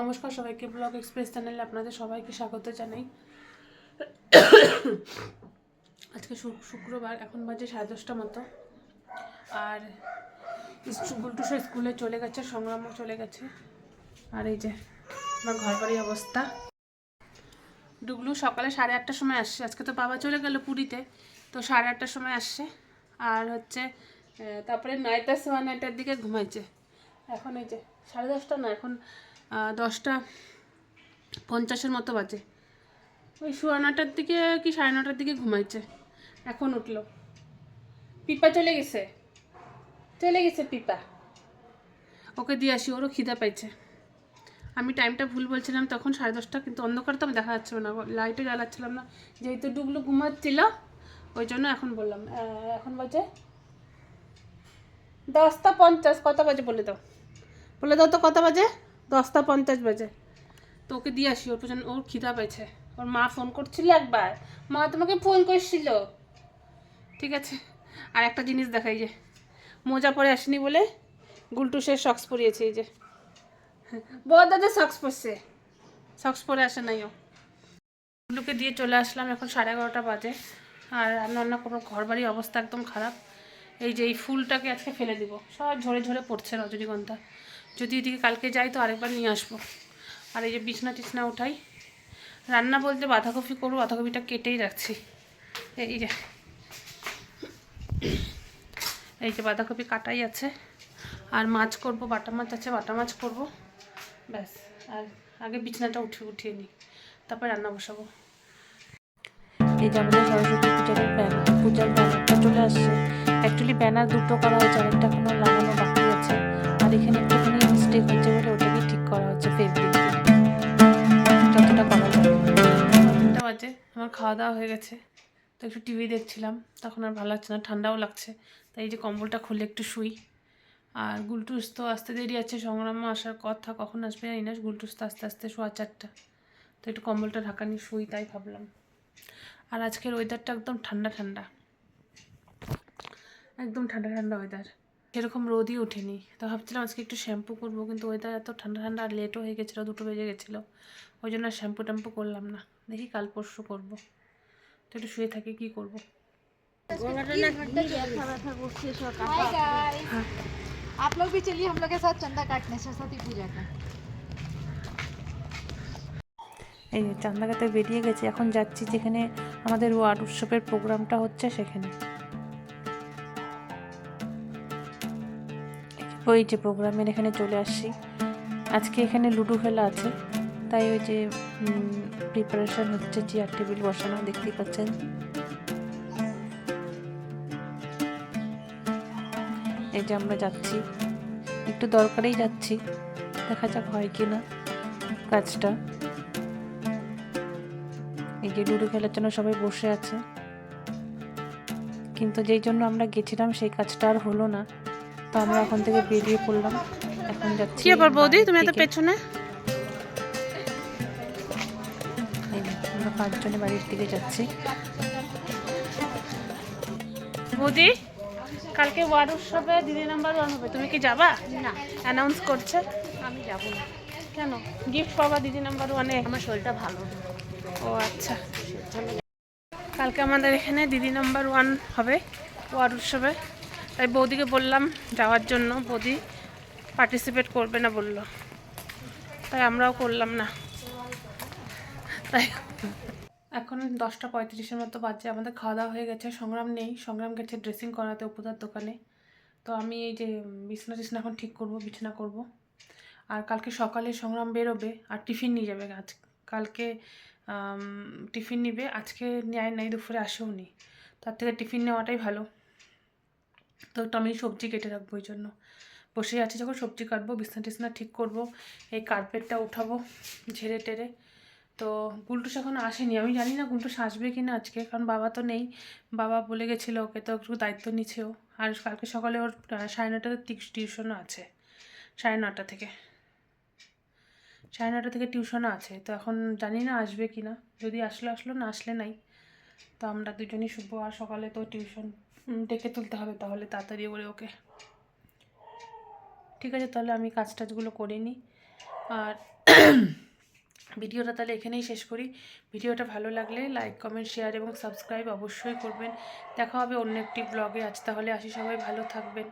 নমস্কার সবাইকে, blog express চ্যানেলে আপনাদের সবাইকে স্বাগত জানাই। আজকে শুক্রবার, এখন বাজে 10:30 মতো। আর গুলটু স্কুলে চলে গেছে, সংগ্রামও চলে গেছে। আর এই যে আমার ঘর বাড়ির অবস্থা। ডুগলু সকালে 8:30টার সময় আসছে। আজকে তো বাবা চলে গেল পুরীতে, তো 8:30টার সময় আসছে। আর হচ্ছে তারপরে 9টা 9:15টার দিকে ঘুমাইছে। এখন এই যে 10:30 না, এখন 10:50 মতো বাজে। ওই 9:15টার দিকে কি 9:30টার দিকে ঘুমাইছে, এখন উঠলো। পিপা চলে গেছে পিপা, ওকে দিয়ে আসি, ওরও খিদা পাইছে। আমি টাইমটা ভুল বলছিলাম, তখন 10:30, কিন্তু অন্ধকার তো আমি দেখা যাচ্ছিল না, লাইটও জ্বালাচ্ছিলাম না, যেহেতু ডুগলু ঘুমাচ্ছিল ওই জন্য এখন বললাম। এখন বাজে 10:50। কত বাজে বলে দাও তো, কত বাজে? 10:50 বাজে। তো ওকে দিয়ে আসি, ওর পেছনে ওর খিদা পেয়েছে। ওর মা ফোন করছিল একবার, মা তোমাকে ফোন করছিল, ঠিক আছে। আর একটা জিনিস দেখাই, যে মোজা পরে আসেনি বলে গুলটু সে সক্স পরিয়েছে। এই যে বড় দাদা সক্স পরছে, সক্স পরে আসে নাই ও। গুলটুকে দিয়ে চলে আসলাম, এখন 11:30 বাজে। আর রান্না কোনো ঘর বাড়ির অবস্থা একদম খারাপ। এই যে এই ফুলটাকে আজকে ফেলে দিব, সব ঝরে ঝরে পড়ছে রজনীগন্ধা। যদি এদিকে কালকে যাই তো আরেকবার নিয়ে আসবো। আর এই যে বিছনা টিছনা উঠাই। রান্না বলতে বাঁধাকপি করবো, বাঁধাকপিটা কেটেই রাখছি। এই যে বাঁধাকপি কাটাই আছে। আর মাছ করব, বাটা মাছ আছে, বাটা মাছ করব, ব্যাস। আর আগে বিছনাটা উঠিয়ে নিই, তারপর রান্না বসাবো। এই যে আমাদের সরস্বতী পূজার ব্যানারটা চলে আসছে। অ্যাকচুয়ালি ব্যানার দুটো করা হয়েছে, আরেকটা এখনো লাগানো বাকি আছে। আর এখানে একটুখানি মিস্টেক হচ্ছে বলে ওটাকে ঠিক করা হচ্ছে, ফেব্রিক যতটা করা যায়। 3টা বাজে, আমার খাওয়া দাওয়া হয়ে গেছে। তো একটু টিভি দেখছিলাম, তখন আর ভালো লাগছে না, ঠান্ডাও লাগছে। তাই এই যে কম্বলটা খুলে একটু শুই। আর গুলটুস তো আসতে দেরি আছে, সংগ্রামও আসার কথা, কখন আসবে জানি না। গুলটুস তো আস্তে আস্তে 4:15। তো একটু কম্বলটা ঢাকা নিয়ে শুই, তাই ভাবলাম। আর আজকের ওয়েদারটা একদম ঠান্ডা ঠান্ডা, একদম ঠান্ডা ঠান্ডা ওয়েদার, সেরকম রোদই ওঠেনি। তো ভাবছিলাম আজকে একটু শ্যাম্পু করবো, কিন্তু ওয়েদার এত ঠান্ডা ঠান্ডা, আর লেটও হয়ে গেছিলো, 2টো বেজে গেছিলো। ওই জন্য আর শ্যাম্পু ট্যাম্পু করলাম না, দেখি কাল পরশু করবো। তো একটু শুয়ে থাকি, কী করবো। आप लोग भी चलिए हम लोग के साथ चंदा काटने सरस्वती पूजा का। এই যে চান্দাগাতে বেরিয়ে গেছি, এখন যাচ্ছি যেখানে আমাদের ওয়ার্ড উৎসবের প্রোগ্রামটা হচ্ছে সেখানে। ওই যে প্রোগ্রামের এখানে চলে আসছি। আজকে এখানে লুডো খেলা আছে, তাই ওই যে প্রিপারেশন হচ্ছে, চেয়ার টেবিল বসানো, দেখতেই পাচ্ছেন। এই যে আমরা যাচ্ছি, একটু দরকারেই যাচ্ছি, দেখা যাক হয় কি না কাজটা। এই যে লুডো খেলার জন্য সবাই বসে আছে, কিন্তু যেই জন্য আমরা গেছিলাম সেই কাজটা আর হলো না। তো আমরা এখন থেকে বেরিয়ে পড়লাম, এখন যাচ্ছি। কি ব্যাপার বৌদি, তুমি এত পেছনে? আমরা 5 জনে বাড়ির দিকে যাচ্ছি। বৌদি, কালকে ওয়ার্ড উৎসবে দিদি নাম্বার 1 হবে, তুমি কি যাবা? না, অ্যানাউন্স করছে। আমি যাব না। কেন? গিফট পাবা দিদি নাম্বার 1-এ। আমার শরীরটা ভালো না। ও আচ্ছা, কালকে আমাদের এখানে দিদি নাম্বার 1 হবে ওয়ার্ড উৎসবে। তাই বৌদিকে বললাম যাওয়ার জন্য, বৌদি পার্টিসিপেট করবে না বলল, তাই আমরাও করলাম না। তাই এখন 10:35 মতো বাজে, আমাদের খাওয়া দাওয়া হয়ে গেছে। সংগ্রাম নেই, সংগ্রাম গেছে ড্রেসিং করাতে উপদার দোকানে। তো আমি এই যে বিছনা টিছনা এখন ঠিক করব, বিছানা করব। আর কালকে সকালে সংগ্রাম বেরোবে আর টিফিন নিয়ে যাবে। কালকে টিফিন নিবে, আজকে নেয় নাই, দুপুরে আসেও নি। তার থেকে টিফিন নেওয়াটাই ভালো। তো আমি সবজি কেটে রাখবো, ওই জন্য বসে আছি। যখন সবজি কাটবো, বিছনা টিছনা ঠিক করব, এই কার্পেটটা উঠাবো ঝেড়ে টেরে। তো গুলটুস এখন আসেনি, আমি জানি না গুলটুস আসবে কি না আজকে, কারণ বাবা তো নেই। বাবা বলে গেছিলো ওকে, তো একটু দায়িত্ব নিচ্ছেও। আর কালকে সকালে ওর 9:30টাতে টিউশনও আছে, 9:30 থেকে 9:30 থেকে টিউশনও আছে। তো এখন জানি না আসবে কি না, যদি আসলো, না আসলে নাই। তো আমরা দুজনই শুবো। আর সকালে তো টিউশন ডেকে তুলতে হবে, তাহলে তাড়াতাড়ি করে ওকে। ঠিক আছে, তাহলে আমি কাজ টাজগুলো করে নিই, আর ভিডিওটা তাহলে এখানেই শেষ করি। ভিডিওটা ভালো লাগলে লাইক কমেন্ট শেয়ার এবং সাবস্ক্রাইব অবশ্যই করবেন। দেখা হবে অন্য একটি ব্লগে। আজ তাহলে আসি, সবাই ভালো থাকবেন।